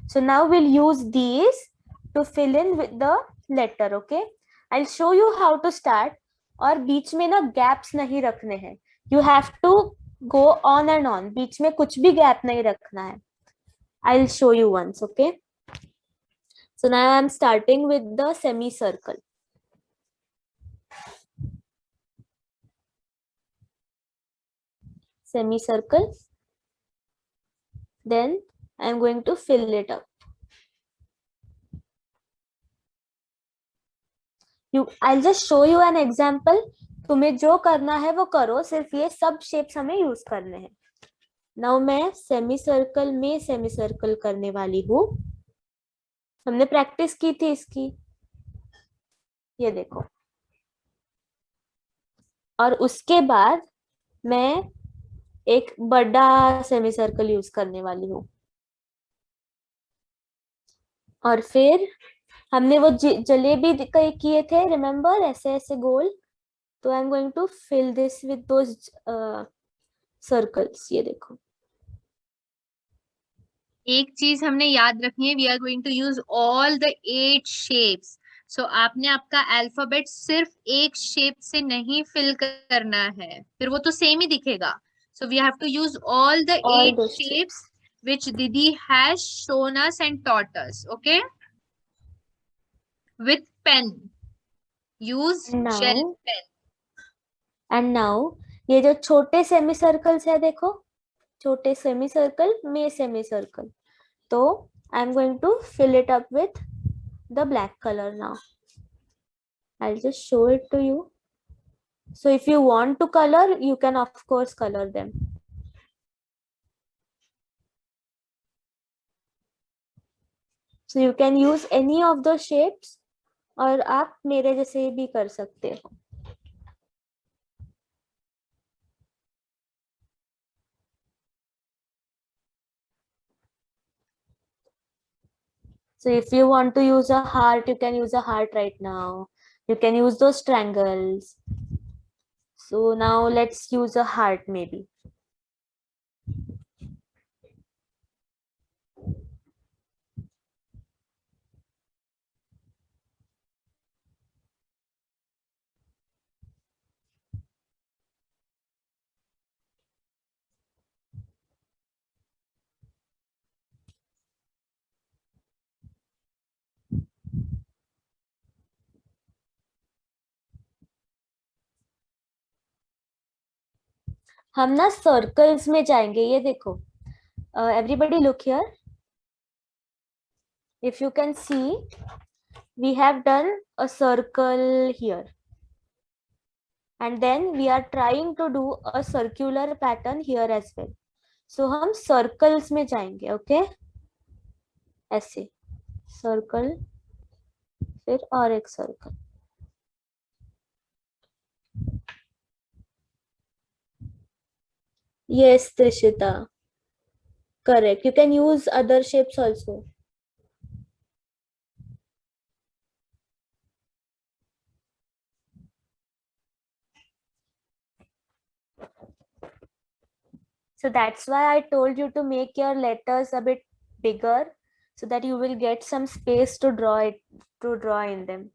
So now we'll use these to fill in with the letter. Okay, I'll show you how to start. और बीच में ना gaps नहीं रखने हैं. You have to go on and on. बीच में कुछ भी gap नहीं रखना है. I'll show you once. Okay, so now I'm starting with the semicircle. Semicircle. Then I'm going to fill it up. I'll just show you an example. तुम्हें जो करना है वो करो, सिर्फ ये सब शेप्स हमें यूज करने हैं. नाउ मैं सेमी सर्कल में सेमी सर्कल करने वाली हूँ. हमने प्रैक्टिस की थी इसकी, ये देखो. और उसके बाद मैं एक बड़ा सेमी सर्कल यूज करने वाली हूँ. और फिर हमने वो जलेबी किए थे, रिमेम्बर, ऐसे ऐसे गोल. तो I am going to fill this with those circles. ये देखो. एक चीज हमने याद रखनी है, we are going to use all the 8 shapes. So आपने आपका अल्फाबेट सिर्फ एक शेप से नहीं फिल करना है, फिर वो तो सेम ही दिखेगा. So we have to use all the 8 shapes which Didi has shown us and taught us. Okay, with pen. Use gel pen. And now ये जो छोटे सेमी सर्कल्स है, देखो, छोटे सेमी सर्कल में सेमी सर्कल. तो I am going to fill it up with the black colour now. I'll just show it to you. So if you want to color, you can of course color them. So you can use any of the shapes, और आप मेरे जैसे भी कर सकते हो. So if you want to use a heart, you can use a heart right now. You can use those triangles. So now let's use a heart maybe. हम ना सर्कल्स में जाएंगे. ये देखो. Everybody look here. If you can see, we have done a circle here. And then we are trying to do a circular pattern here as well. So हम circles में जाएंगे. Okay? ऐसे. Circle. फिर और एक circle. Yes, Trishita. Correct. You can use other shapes also. So that's why I told you to make your letters a bit bigger so that you will get some space to draw in them.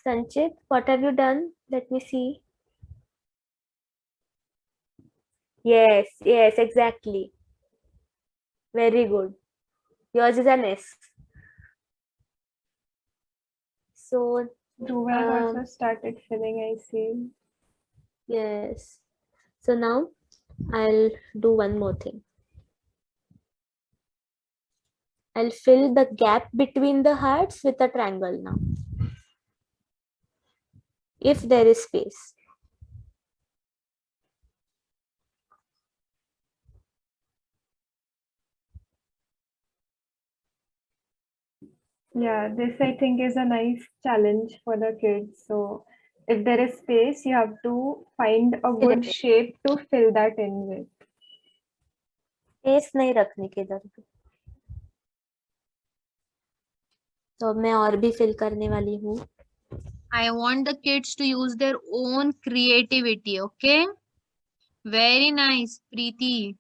Sanchit, what have you done? Let me see. Yes, exactly. Very good. Yours is an S. So, Dhruv also started filling, I see. yes. So now I'll do one more thing. I'll fill the gap between the hearts with a triangle now. If there is space. Yeah, this I think is a nice challenge for the kids. So if there is space, you have to find a good shape to fill that in with. Space नहीं रखने की इधर. तो मैं और भी fill करने वाली हूँ. I want the kids to use their own creativity, okay? Very nice, Preeti.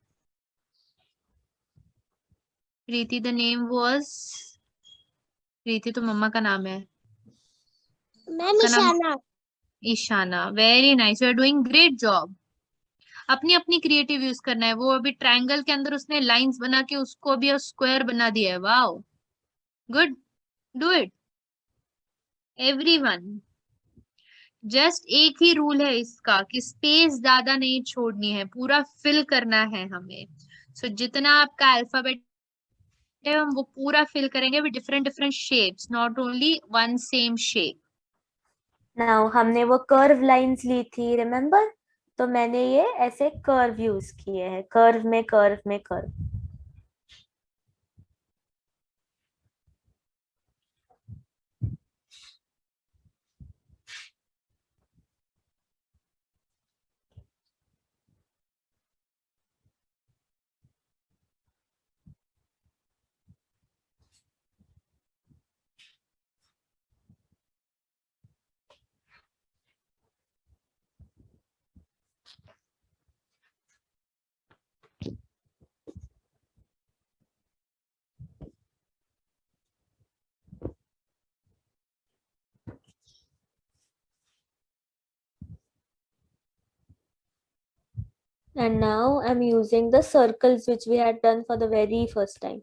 Preeti, the name was... Preeti तो मम्मा का नाम है. Ma'am Ishana. Ishana. Very nice. You are doing great job. अपनी अपनी क्रिएटिव यूज करना है. वो अभी ट्रायंगल के अंदर उसने लाइंस बना के उसको अभी स्क्वायर बना दिया है. Wow, good. Do it everyone. Just एक ही रूल है इसका कि स्पेस ज्यादा नहीं छोड़नी है, पूरा फिल करना है हमें. सो जितना आपका अल्फाबेट है हम वो पूरा फिल करेंगे with different different shapes, not only one same shape. Now हमने वो कर्व लाइंस ली थी, रिमेम्बर? तो मैंने ये ऐसे कर्व यूज किए हैं. कर्व में कर्व में curve. And now I'm using the circles which we had done for the very first time.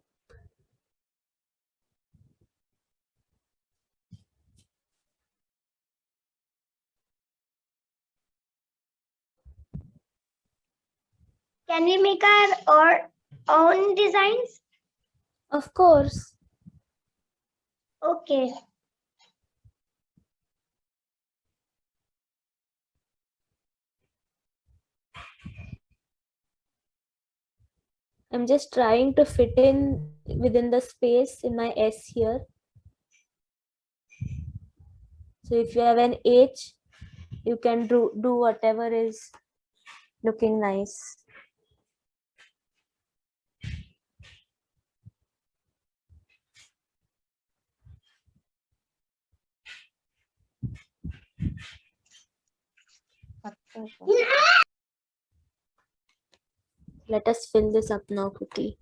Can we make our own designs? Of course. Okay. I'm just trying to fit in within the space in my S here. So if you have an H, you can do whatever is looking nice. Let us fill this up now quickly.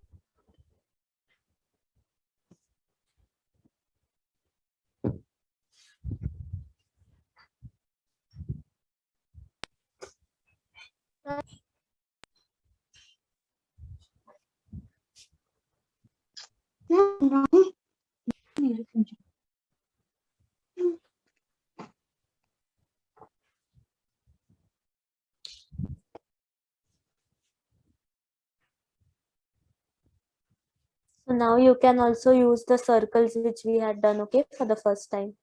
So now you can also use the circles which we had done, okay, for the first time.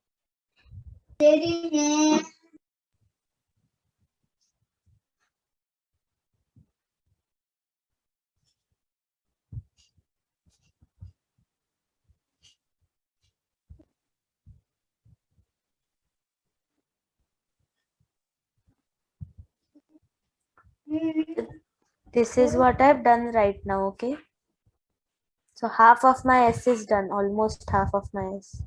This is what I've done right now, okay? So half of my S is done, almost half of my S.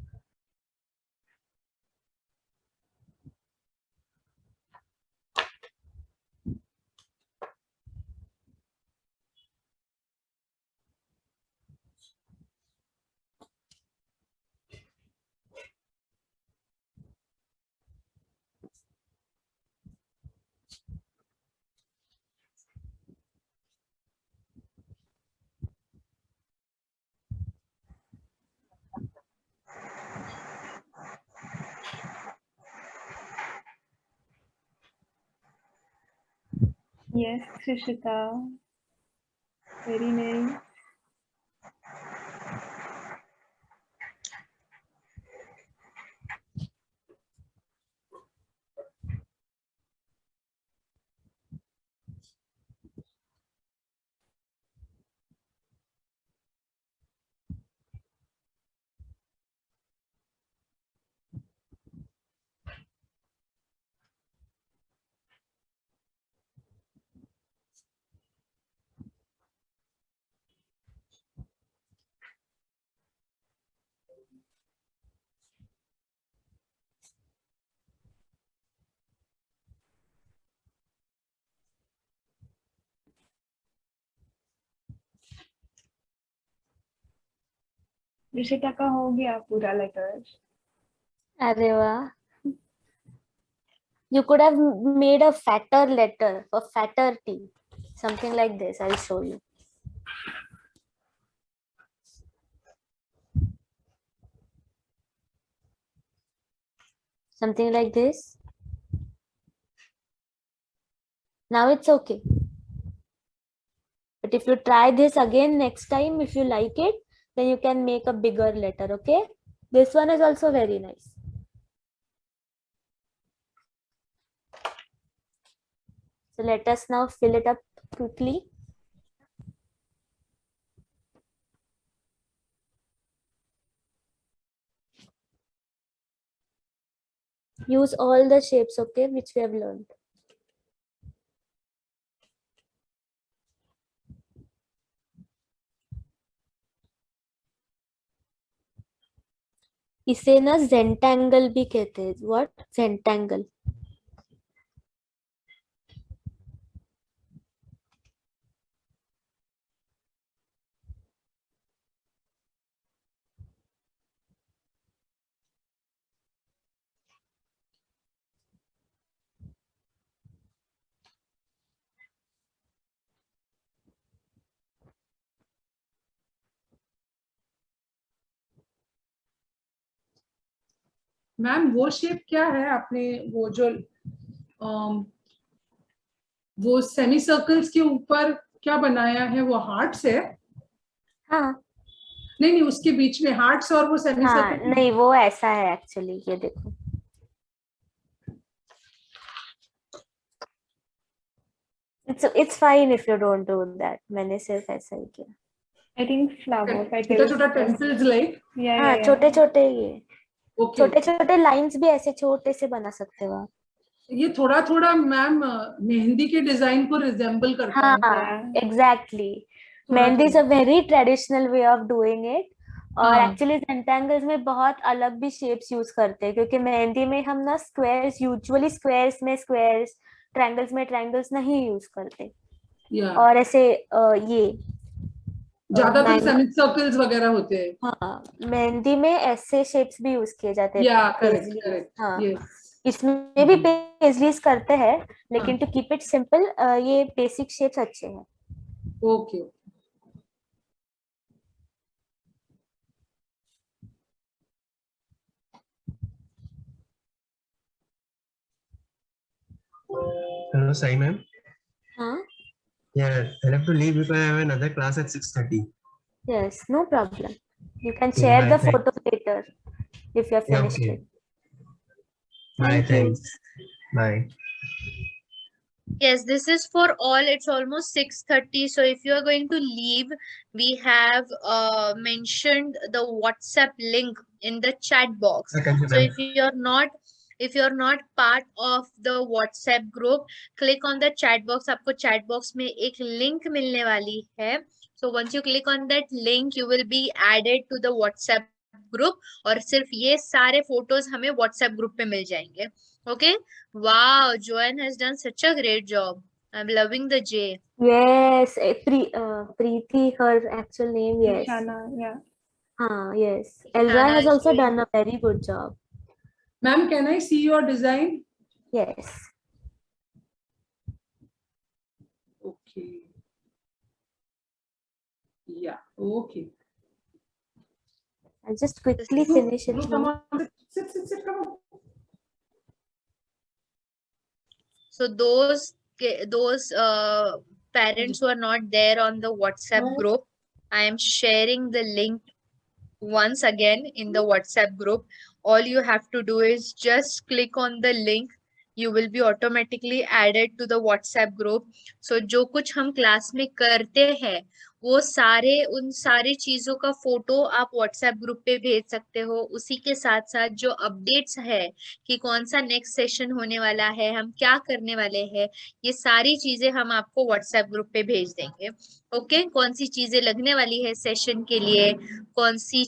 Yes, Trishita. Very nice. Rishita का हो गया पूरा letter. अरे वाह. You could have made a fatter letter, a fatter T, something like this. I'll show you. Something like this. Now it's okay. But if you try this again next time, if you like it, then you can make a bigger letter, okay? This one is also very nice. So let us now fill it up quickly. Use all the shapes, okay, which we have learned. इसे ना zentangle भी कहते हैं. What? Zentangle. Ma'am वो shape क्या है आपने वो जो वो सेमी सर्कल्स के ऊपर क्या बनाया है वो हार्ट्स है? हाँ नहीं नहीं, उसके बीच में हार्ट्स और वो सेमी हाँ सर्कल। नहीं वो ऐसा है एक्चुअली, ये देखो। It's fine if you don't do that. मैंने सिर्फ ऐसा ही किया। I think flower छोटा petals. छोटा टेंपल्स लाइक। Yeah, हाँ yeah, छोटे yeah. छोटे ये ओके, छोटे छोटे लाइंस भी ऐसे छोटे से बना सकते हो आप। ये थोड़ा थोड़ा मैम मेहंदी के डिजाइन को रिजेंबल करता है। हाँ Yeah. एग्जैक्टली, थोड़ा मेहंदी इज थोड़ा। A very traditional way of doing it. और हाँ। एक्चुअली जेंटेंगल्स में बहुत अलग भी शेप्स यूज करते हैं, क्योंकि मेहंदी में हम ना स्क्वायर्स, यूजुअली स्क्वायर्स में स्क्वायर्स, ट्रायंगल्स में ट्रायंगल्स नहीं यूज करते। या और ऐसे ये ज्यादातर सेमी सर्कल्स वगैरह होते हैं। हाँ मेहंदी में ऐसे शेप्स भी यूज किए जाते हैं, या करेक्ट पेजली। करेक्ट, हाँ यस। इसमें भी पेजलीज करते हैं, लेकिन टू कीप इट सिंपल ये बेसिक शेप्स अच्छे हैं। ओके। Hello, Sai ma'am. हाँ Yeah, I have to leave because I have another class at 6:30. yes, no problem. You can Okay, share bye, the thank- photos later if you are Yeah, finished okay. it. Bye, Thank you. thanks. Bye. Yes, this is for all. It's almost 6:30. So if you are going to leave, we have mentioned the WhatsApp link in the chat box. Thank you, So ma'am. if you're not part of the WhatsApp group, click on the chat box. आपको chat box में एक link मिलने वाली है. So once you click on that link, you will be added to the WhatsApp group. और सिर्फ ये सारे photos हमें WhatsApp group पे मिल जाएंगे. Okay? Wow, Joanne has done such a great job. I'm loving the J. Yes, Preeti, her actual name, yes. Shana, yeah. हाँ, yes. Elra Shana has is also doing- done a very good job. Ma'am, can I see your design? Yes. Okay. Yeah, okay. I'll just quickly Dhruv, finish it Dhruv, come now. on. Sit, come on. So those parents who are not there on the WhatsApp group, I am sharing the link once again in the WhatsApp group. All you have to do is just click on the link. You will be automatically added to the WhatsApp group. So जो कुछ हम class में करते हैं वो सारे उन सारी चीजों का फोटो आप WhatsApp ग्रुप पे भेज सकते हो। उसी के साथ साथ जो अपडेट्स है कि कौन सा नेक्स्ट सेशन होने वाला है, हम क्या करने वाले हैं, ये सारी चीजें हम आपको WhatsApp ग्रुप पे भेज देंगे। ओके, कौन सी चीजें लगने वाली है सेशन के लिए, कौन सी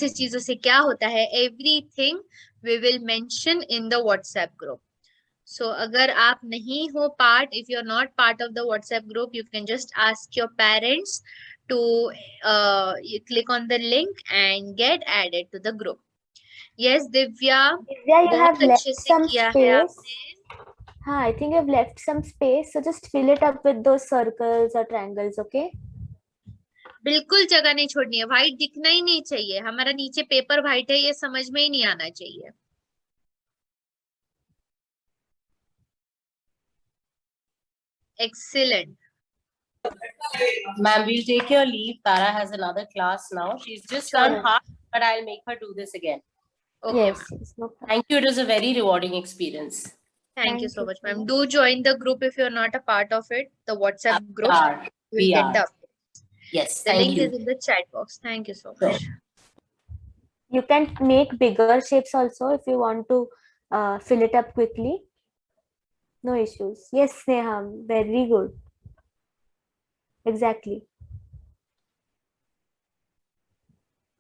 चीजों से क्या होता है, everything we will mention in the WhatsApp group. So अगर आप नहीं हो part, if you're not part of the WhatsApp group, you can just ask your parents to you click on the link and get added to the group. Yes, Divya, Divya, you have बहुत left अच्छे से some किया है space. आपने। हाँ, I think you've left some space, so just fill it up with those circles or triangles, okay? बिल्कुल जगह नहीं छोड़नी है, व्हाइट दिखना ही नहीं चाहिए, हमारा नीचे पेपर व्हाइट है ये समझ में ही नहीं आना चाहिए। Excellent. Ma'am, we'll take your leave. Tara has another class now. She's just done half, but I'll make her do this again. Okay, Yes, ma'am. yes, no problem. Thank you. It was a very rewarding experience. Thank you Thank so you much, so ma'am. much. Do join the group if you're not a part of it, the WhatsApp group. We You'll get are. the updates. Yes, The thank link you. is in the chat box. Thank you so Sure. much. You can make bigger shapes also if you want to fill it up quickly. No issues. Yes, Sneha, very good. Exactly.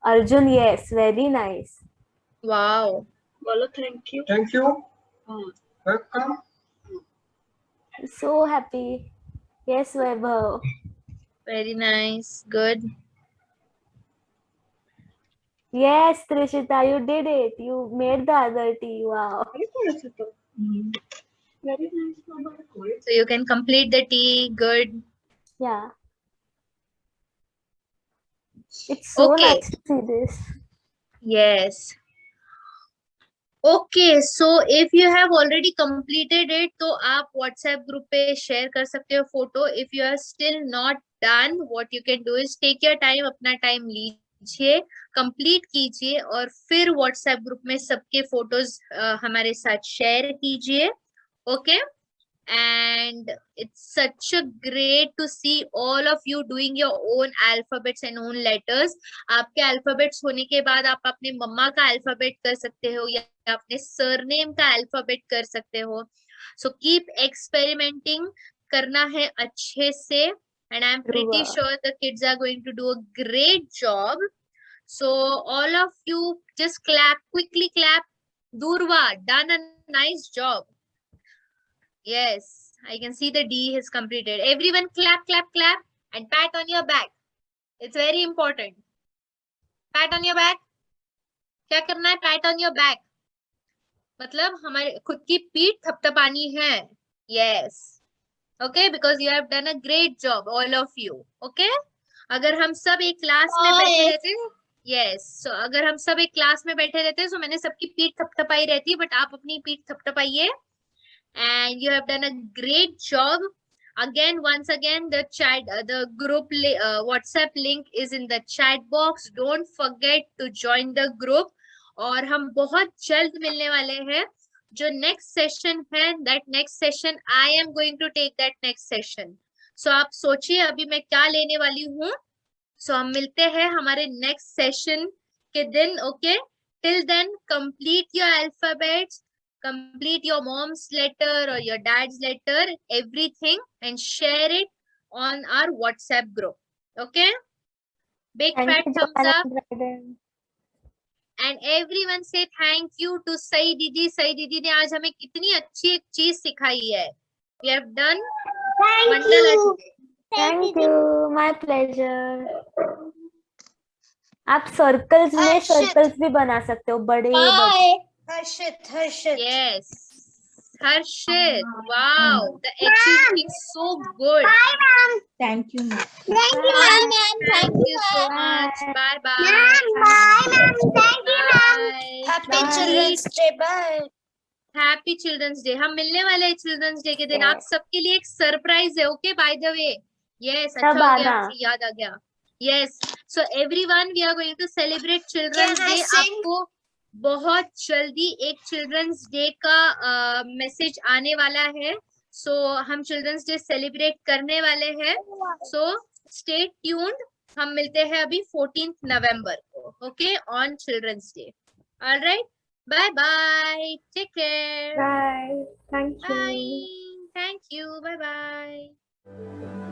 Arjun, yes, very nice. Wow. Thank you. Welcome. So happy. Yes, Vaibhav. Very nice. Good. Yes, Trishita, you did it. You made the other tea. Wow. So you can complete the tea. Good. Yeah. It's so Okay. nice to see this. Yes. Okay, so if you have already completed it, तो आप WhatsApp group पे share कर सकते हो photo. If you are still not done, what you can do is take your time, अपना time लीजिए, complete कीजिए और फिर WhatsApp group में सबके photos हमारे साथ share कीजिए. Okay? And it's such a great to see all of you doing your own alphabets and own letters. आपके alphabets होने के बाद आप अपने मम्मा का alphabet कर सकते हो या अपने surname का alphabet कर सकते हो. So keep experimenting, करना है अच्छे से, and I'm pretty sure the kids are going to do a great job. So all of you just clap, quickly clap. Durva, done a nice job. Yes, I can see the D has completed. Everyone clap, clap, clap and pat on your back. It's very important. Pat on your back. क्या करना है? Pat on your back. मतलब हमारे खुद की पीठ थपथपानी है. Yes. Okay, because you have done a great job, all of you. Okay? अगर हम सब एक क्लास में बैठे रहते, yes. So अगर हम सब एक क्लास में बैठे रहते, so मैंने सबकी पीठ थपथपाई रहती, but आप अपनी पीठ थपथपाइए. And you have done a great job. Again, once again, the chat, the group WhatsApp link is in the chat box. Don't forget to join the group. और हम बहुत जल्द मिलने वाले हैं. जो next session है, that next session I am going to take that next session. So आप सोचिए अभी मैं क्या लेने वाली हूँ. So हम मिलते हैं हमारे next session के दिन. Okay? Till then, complete your alphabets. Complete your mom's letter or your dad's letter, everything, and share it on our WhatsApp group. Okay? Big fat thumbs up. And everyone say thank you to Sai Didi. Sai Didi ने आज हमें कितनी अच्छी एक चीज सिखाई है. We have done mandala today. Thank you. My pleasure. आप सर्कल्स में सर्कल्स भी बना सकते हो, बड़े बड़े. Harshit. Yes. Harshit. Wow. The H is looking so good. Bye, ma'am. Thank you, ma'am. Thank you, ma'am. Thank you so much. Bye bye. Ma'am, bye, ma'am. Thank you, ma'am. Bye. Happy Children's Day. Bye. Happy children's day. हम मिलने वाले हैं children's day के दिन. आप सबके लिए एक सरप्राइज है. Okay, by the way. Yes, अच्छा हो गया, मुझे याद आ गया. Yes, so everyone, we are going to celebrate children's day. आपको बहुत जल्दी एक चिल्ड्रंस डे का मैसेज आने वाला है. सो हम चिल्ड्रंस डे सेलिब्रेट करने वाले हैं. So stay tuned. हम मिलते हैं अभी 14 नवंबर को. Okay, on children's day. Alright, bye bye, take care. Bye. Thank you. Bye, thank you, bye bye.